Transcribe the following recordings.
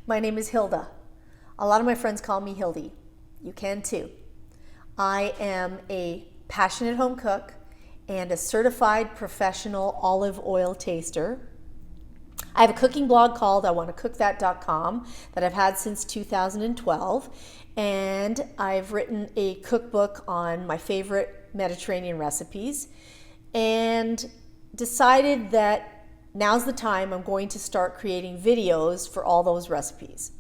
My name is Hilda. A lot of my friends call me Hildie. You can too. I am a passionate home cook and a certified professional olive oil taster. I have a cooking blog called iwannacookThat.com that I've had since 2012, and I've written a cookbook on my favorite Mediterranean recipes and decided that now's the time I'm going to start creating videos for all those recipes.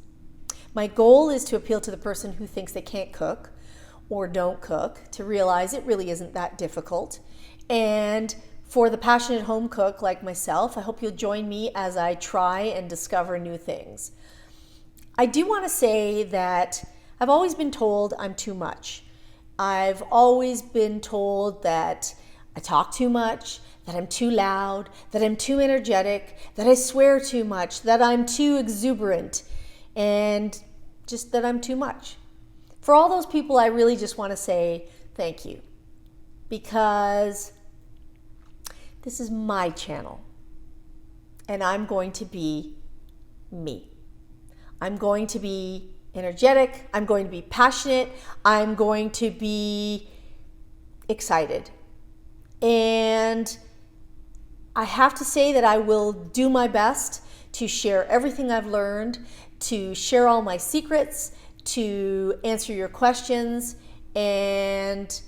My goal is to appeal to the person who thinks they can't cook or don't cook, to realize it really isn't that difficult. And for the passionate home cook like myself, I hope you'll join me as I try and discover new things. I do want to say that I've always been told I'm too much. I've always been told that I talk too much, that I'm too loud, that I'm too energetic, that I swear too much, that I'm too exuberant, and just that I'm too much. For all those people, I really just want to say thank you, because this is my channel, and I'm going to be me. I'm going to be energetic, I'm going to be passionate, I'm going to be excited. And I have to say that I will do my best to share everything I've learned, to share all my secrets, to answer your questions, and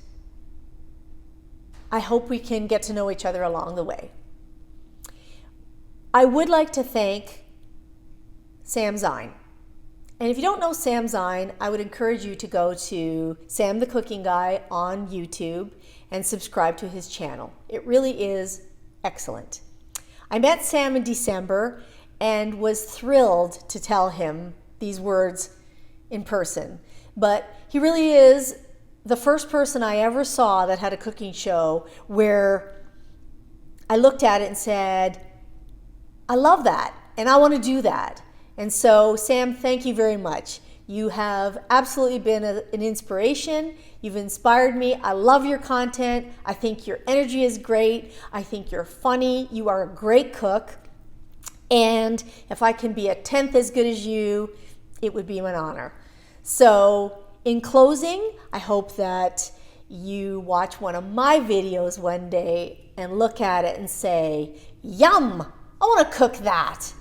I hope we can get to know each other along the way. I would like to thank Sam Zine. And if you don't know Sam Zine, I would encourage you to go to Sam the Cooking Guy on YouTube and subscribe to his channel. It really is excellent. I met Sam in December and was thrilled to tell him these words in person. But he really is the first person I ever saw that had a cooking show where I looked at it and said, I love that and I want to do that. And so, Sam, thank you very much. You have absolutely been an inspiration. You've inspired me. I love your content. I think your energy is great. I think you're funny. You are a great cook. And if I can be a tenth as good as you, it would be an honor. So, in closing, I hope that you watch one of my videos one day and look at it and say, yum, I want to cook that.